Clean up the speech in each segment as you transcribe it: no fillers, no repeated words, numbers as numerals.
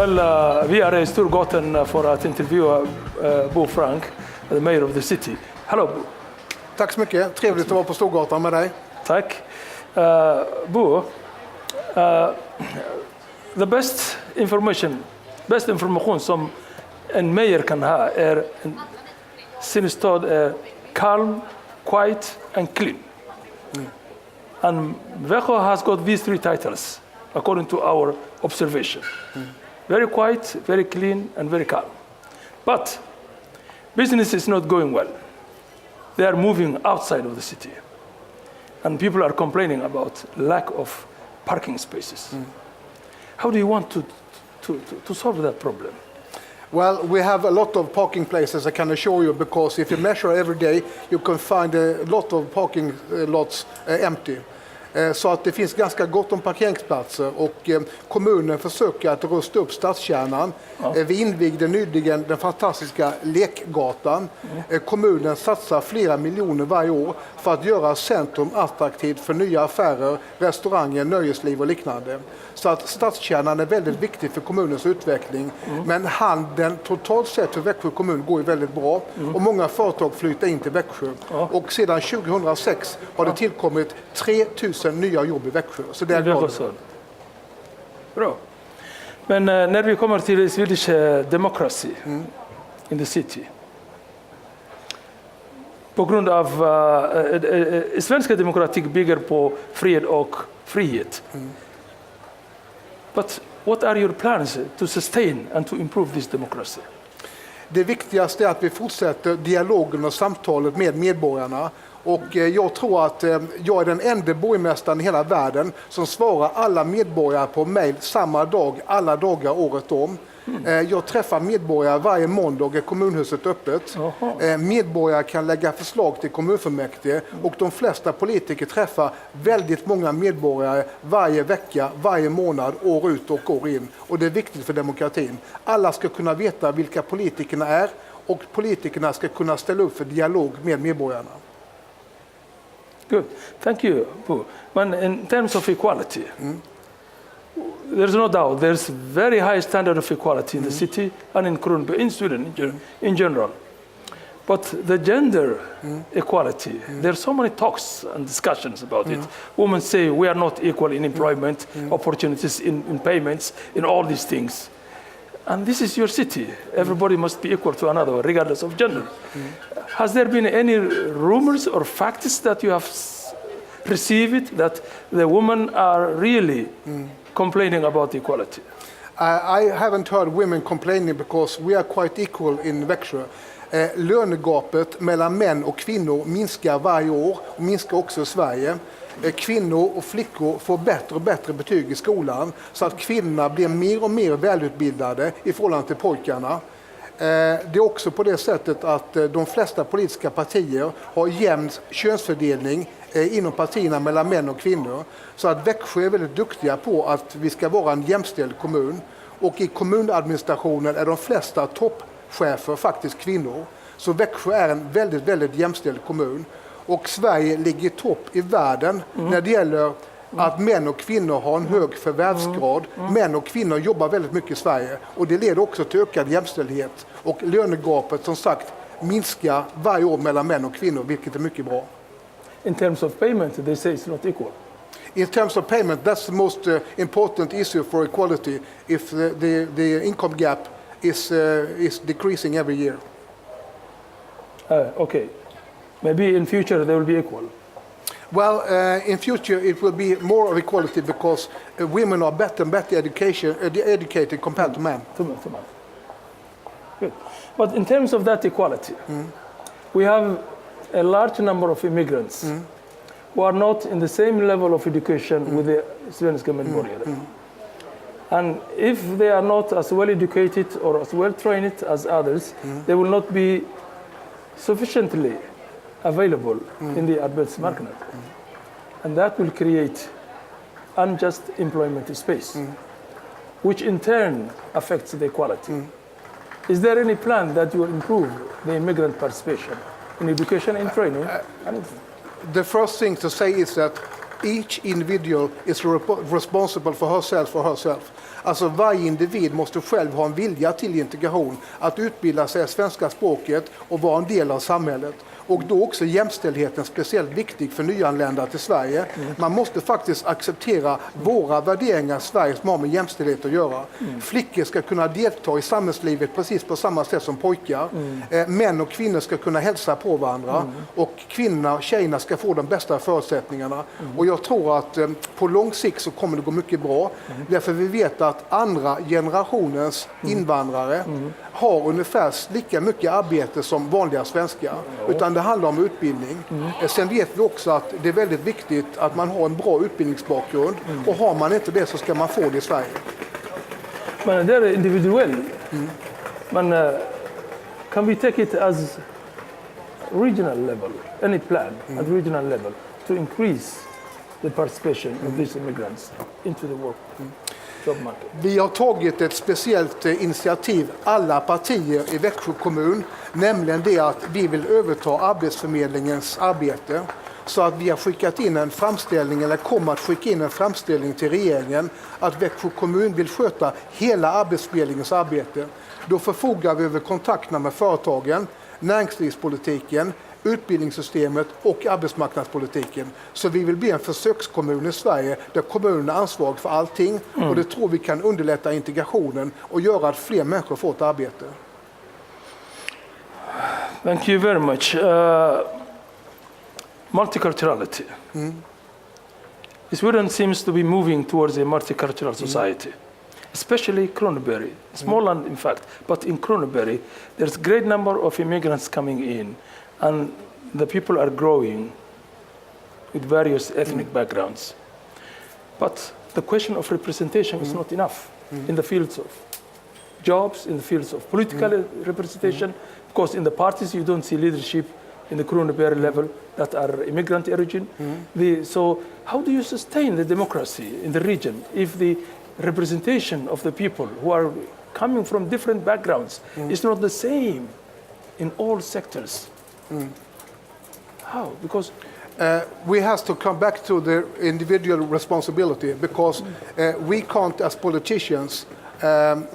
We are in Storgatan for att intervjua Bo Frank, the mayor of the city. Hello, Bo. Tack så mycket. Trevligt att vara på Storgatan med dig. Tack. Bo, the best information som en mayor kan ha är sin stad är calm, quiet and clean. And Växjö has got these three titles according to our observation. Very quiet, very clean and very calm. But business is not going well. They are moving outside of the city. And people are complaining about lack of parking spaces. How do you want to solve that problem? Well, we have a lot of parking places, I can assure you, because if you measure every day, you can find a lot of parking lots empty. Så att det finns ganska gott om parkeringsplatser och kommunen försöker att rusta upp stadskärnan. Vi invigde nyligen den fantastiska lekgatan. Kommunen satsar flera miljoner varje år för att göra centrum attraktivt för nya affärer, restauranger, nöjesliv och liknande. Så att stadskärnan är väldigt viktig för kommunens utveckling. Men handeln totalt sett för Växjö kommun går ju väldigt bra. Och många företag flyttar in till Växjö. Och sedan 2006 har det tillkommit 3000 nya jobb i Växjö. Så det är bra. Men när vi kommer till Swedish democracy in the city. På grund av svenska demokrati bygger på fred och frihet. But what are your plans to sustain and to improve this democracy? Det viktigaste är att vi fortsätter dialogen och samtalet med medborgarna. Och jag tror att jag är den enda borgmästaren i hela världen som svarar alla medborgare på mejl samma dag, alla dagar året om. Jag träffar medborgare varje måndag är kommunhuset öppet. Medborgare kan lägga förslag till kommunfullmäktige och de flesta politiker träffar väldigt många medborgare varje vecka, varje månad, år ut och år in. Och det är viktigt för demokratin. Alla ska kunna veta vilka politikerna är och politikerna ska kunna ställa upp för dialog med medborgarna. Good, thank you, Bo. But in terms of equality, there's no doubt there's very high standard of equality in the city and in Kronby, in Sweden in general. But the gender equality, there's so many talks and discussions about it. Women say we are not equal in employment, opportunities, in payments, in all these things. And this is your city. Everybody must be equal to another, regardless of gender. Has there been any rumors or facts that you have received that the women are really complaining about equality? I haven't heard women complaining because we are quite equal in Växjö. Lönegapet mellan män och kvinnor minskar varje år och minskar också i Sverige. Kvinnor och flickor får bättre och bättre betyg i skolan så att kvinnorna blir mer och mer välutbildade i förhållande till pojkarna. Det är också på det sättet att de flesta politiska partier har jämn könsfördelning inom partierna mellan män och kvinnor. Så att Växjö är väldigt duktiga på att vi ska vara en jämställd kommun. Och i kommunadministrationen är de flesta toppchefer faktiskt kvinnor. Så Växjö är en väldigt, väldigt jämställd kommun. Och Sverige ligger i topp i världen när det gäller att män och kvinnor har en hög förvärvsgrad. Män och kvinnor jobbar väldigt mycket i Sverige och det leder också till ökad jämställdhet. Och lönegapet som sagt minskar varje år mellan män och kvinnor, vilket är mycket bra. In terms of payment, they say it's not equal. In terms of payment, that's the most important issue for equality. If the income gap is decreasing every year. Okay. Maybe in future they will be equal. Well, in future it will be more of equality because women are better and better educated compared to men. Good. But in terms of that equality, we have a large number of immigrants who are not in the same level of education with the svenska medborgare. And if they are not as well educated or as well trained as others, they will not be sufficiently available in the arbetsmarknad. And that will create unjust employment space, which in turn affects the equality. Is there any plan that will improve the immigrant participation in education and training? The first thing to say is that each individual is responsible for herself. Alltså varje individ måste själv ha en vilja till integration, att utbilda sig i svenska språket och vara en del av samhället. Och då också jämställdheten speciellt viktig för nyanlända till Sverige. Man måste faktiskt acceptera våra värderingar i Sverige som har med jämställdhet att göra. Flickor ska kunna delta i samhällslivet precis på samma sätt som pojkar. Män och kvinnor ska kunna hälsa på varandra. Och kvinnorna och tjejerna ska få de bästa förutsättningarna. Och jag tror att på lång sikt så kommer det gå mycket bra. Därför vi vet att andra generationens invandrare har ungefär lika mycket arbete som vanliga svenskar. Utan det handlar om utbildning. Sen vet vi också att det är väldigt viktigt att man har en bra utbildningsbakgrund. Och har man inte det så ska man få det i Sverige. Men det är individuellt. Men kan vi take it as regional level, any plan at regional level to increase the participation of these immigrants into the work job market? Vi har tagit ett speciellt initiativ, alla partier i Växjö kommun, nämligen det att vi vill överta Arbetsförmedlingens arbete. Så att vi har skickat in en framställning, eller kommer att skicka in en framställning till regeringen, att Växjö kommun vill sköta hela Arbetsförmedlingens arbete. Då förfogar vi över kontakterna med företagen, näringslivspolitiken, utbildningssystemet och arbetsmarknadspolitiken. Så vi vill bli en försökskommun i Sverige där kommunen är ansvarig för allting. Och det tror vi kan underlätta integrationen och göra att fler människor får ett arbete. Thank you very much. Multiculturality. Sweden seems to be moving towards a multicultural society, especially Kronoberg. Small land, in fact, but in Kronoberg, there's a great number of immigrants coming in, and the people are growing with various ethnic backgrounds. But the question of representation is not enough in the fields of jobs, in the fields of political representation, because in the parties you don't see leadership in the Kronoberg level that are immigrant origin. So how do you sustain the democracy in the region if the representation of the people who are coming from different backgrounds is not the same in all sectors? How? Because we have to come back to the individual responsibility, because we can't, as politicians,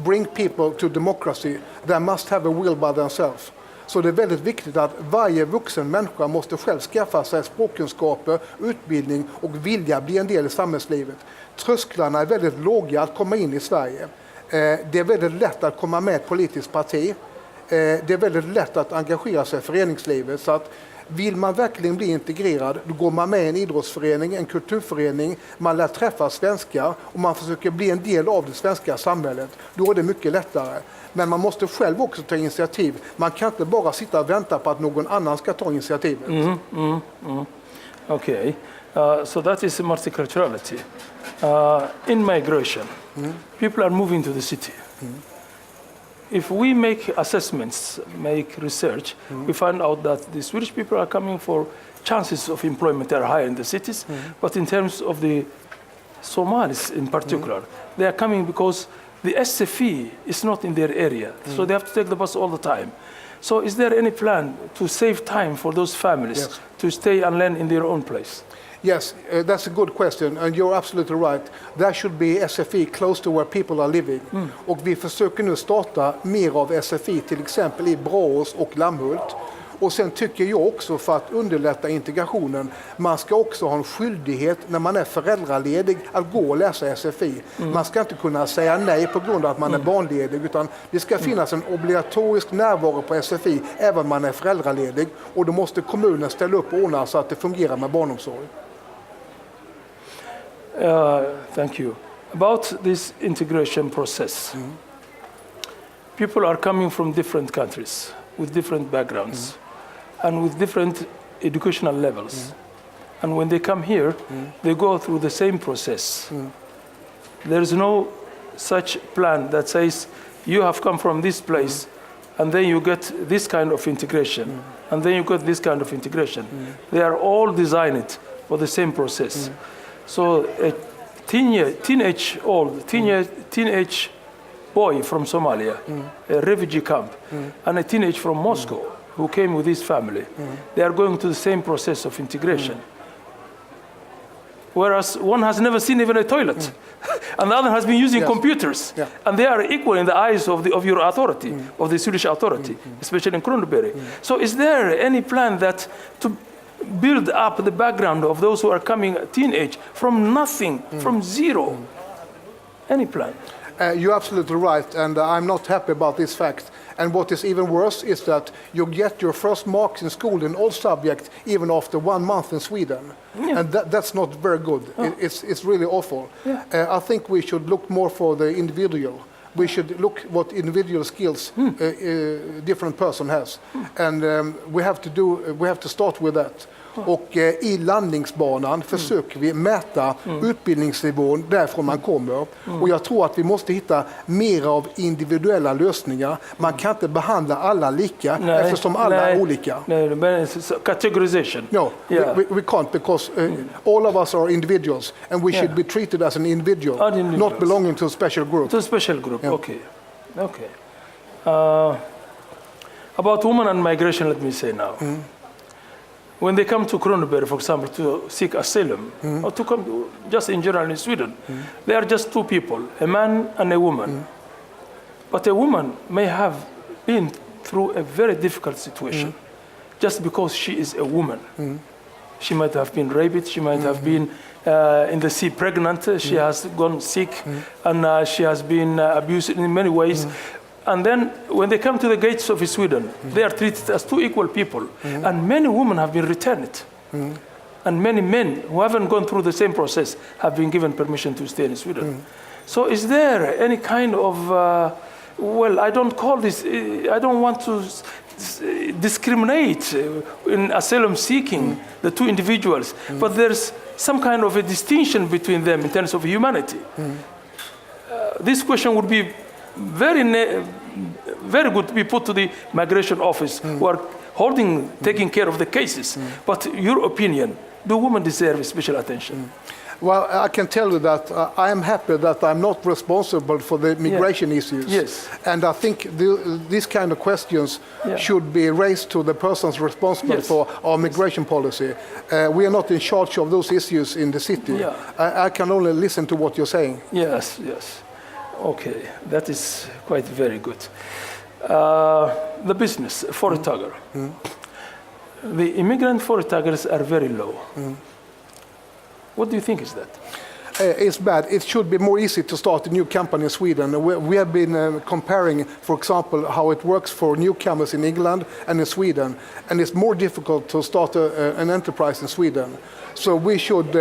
bring people to democracy. They must have a will by themselves. Så det är väldigt viktigt att varje vuxen människa måste själv skaffa sig språkkunskaper, utbildning och vilja bli en del i samhällslivet. Trösklarna är väldigt låga att komma in i Sverige. Det är väldigt lätt att komma med i ett politiskt parti. Det är väldigt lätt att engagera sig i föreningslivet. Så att vill man verkligen bli integrerad, då går man med i en idrottsförening, en kulturförening, man lär träffa svenskar och man försöker bli en del av det svenska samhället. Då är det mycket lättare. Men man måste själv också ta initiativ. Man kan inte bara sitta och vänta på att någon annan ska ta initiativet. Okay, so that is multiculturality. In migration, people are moving to the city. If we make assessments, make research, we find out that the Swedish people are coming for chances of employment are higher in the cities, but in terms of the Somalis in particular, they are coming because the SFE is not in their area, so they have to take the bus all the time. So is there any plan to save time for those families to stay and learn in their own place? Yes, that's a good question, and you're absolutely right. There should be SFI close to where people are living. Och vi försöker nu starta mer av SFI, till exempel i Braås och Lammhult. Och sen tycker jag också, för att underlätta integrationen, man ska också ha en skyldighet när man är föräldraledig att gå och läsa SFI. Man ska inte kunna säga nej på grund av att man är barnledig, utan det ska finnas en obligatorisk närvaro på SFI även om man är föräldraledig. Och då måste kommunen ställa upp och ordna så att det fungerar med barnomsorg. Thank you. About this integration process, people are coming from different countries with different backgrounds and with different educational levels. And when they come here, they go through the same process. There is no such plan that says, you have come from this place, and then you get this kind of integration, and then you get this kind of integration. They are all designed for the same process. So a teenage boy from Somalia, a refugee camp, and a teenage from Moscow who came with his family, they are going to the same process of integration. whereas one has never seen even a toilet. And the other has been using computers. Yeah. And they are equal in the eyes of your authority, of the Swedish authority, especially in Kronoberg. So is there any plan that to build up the background of those who are coming teenage from nothing, from zero? Any plan? You're absolutely right, and I'm not happy about this fact. And what is even worse is that you get your first marks in school in all subjects even after 1 month in Sweden. Yeah. And that's not very good. It's really awful. Yeah. I think we should look more for the individual. We should look what individual skills different person has. And we have to start with that. Och i landningsbanan försöker vi mäta utbildningsnivån därifrån man kommer. Och jag tror att vi måste hitta mer av individuella lösningar. Man kan inte behandla alla lika eftersom alla är olika. Categorization. No, Yeah. we can't because all of us are individuals and we should be treated as an individual, not belonging to a special group. To a special group, okay. About women and migration, let me say now. When they come to Kronoberg, for example, to seek asylum, or to come just in general in Sweden, they are just two people, a man and a woman. But a woman may have been through a very difficult situation just because she is a woman. She might have been raped, she might have been in the sea pregnant, she has gone sick, and she has been abused in many ways. And then when they come to the gates of Sweden, they are treated as two equal people. And many women have been returned. And many men who haven't gone through the same process have been given permission to stay in Sweden. So is there any kind of, well, I don't want to discriminate in asylum seeking the two individuals, but there's some kind of a distinction between them in terms of humanity. This question would be very good to be put to the migration office who are taking care of the cases. But your opinion, do women deserve special attention? Well, I can tell you that I am happy that I'm not responsible for the migration issues. Yes. And I think these kind of questions should be raised to the persons responsible for our migration policy. We are not in charge of those issues in the city. I can only listen to what you're saying. Yes. Okay, that is quite very good. The business, företagare. The immigrant företagers are very low. What do you think is that? It's bad. It should be more easy to start a new company in Sweden. We have been comparing, for example, how it works for newcomers in England and in Sweden. And it's more difficult to start an enterprise in Sweden. So we should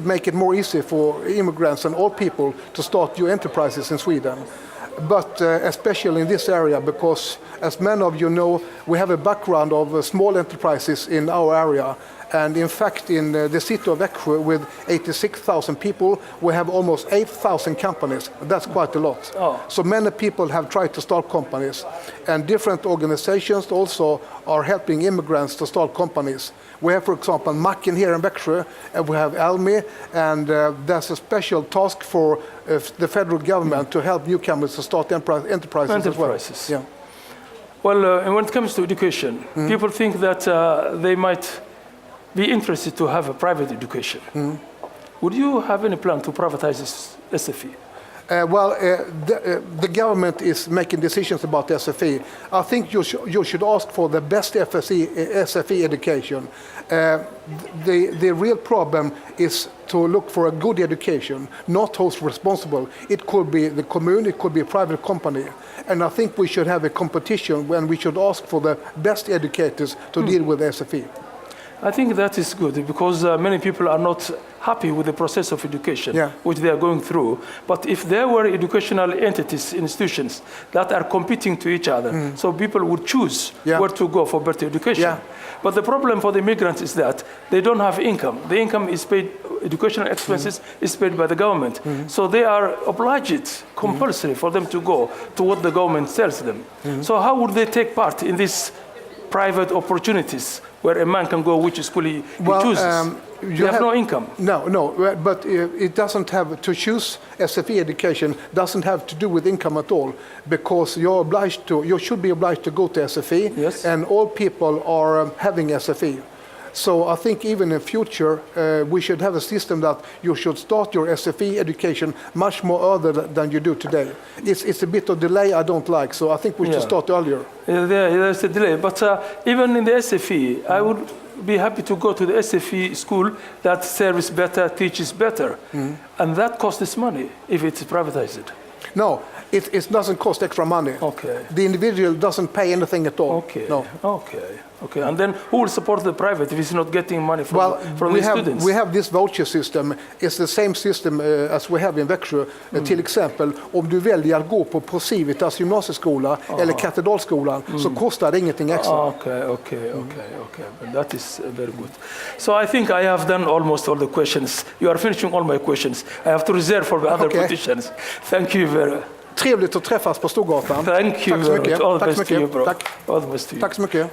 make it more easy for immigrants and all people to start new enterprises in Sweden. But especially in this area, because as many of you know, we have a background of small enterprises in our area. And in fact, in the city of Växjö, with 86,000 people, we have almost 8,000 companies. That's quite a lot. So many people have tried to start companies. And different organizations also are helping immigrants to start companies. We have, for example, Macken here in Växjö, and we have Almi, and there's a special task for the federal government to help newcomers to start enterprises as well. Yeah. Well, and when it comes to education, people think that they might be interested to have a private education. Would you have any plan to privatize this SFE? The government is making decisions about SFE. I think you should ask for the best SFE education. The real problem is to look for a good education, not who's responsible. It could be the commune, it could be a private company. And I think we should have a competition when we should ask for the best educators to deal with SFE. I think that is good because many people are not happy with the process of education which they are going through. But if there were educational entities, institutions that are competing to each other, so people would choose where to go for better education. But the problem for the immigrants is that they don't have income. The income is paid, educational expenses is paid by the government. So they are obliged, compulsory for them to go to what the government tells them. So how would they take part in these private opportunities where a man can go which school he chooses? You have no income. No, but it doesn't have to choose SFE education, doesn't have to do with income at all, because you should be obliged to go to SFE, and all people are having SFE. So I think even in future we should have a system that you should start your SFI education much more earlier than you do today. It's a bit of delay I don't like, so I think we should start earlier. There's a delay, but even in the SFE, I would be happy to go to the SFE school that serves better, teaches better, and that costs money if it's privatized. No, it doesn't cost extra money. Okay. The individual doesn't pay anything at all. Okay. No. Okay. And then who will support the private if it's not getting money from the students? We have this voucher system. It's the same system as we have in Växjö. Till exempel, om du väljer att gå på Procivitas gymnasieskola eller Katedralskolan så kostar det ingenting extra. Okay. But that is very good. So I think I have done almost all the questions. You are finishing all my questions. I have to reserve for the other petitions. Thank you very much. Trevligt att träffas på Storgatan. Thank you Tack så mycket. All the Tack så best to you, mycket. bro. Tack. All the best to you. Tack så mycket.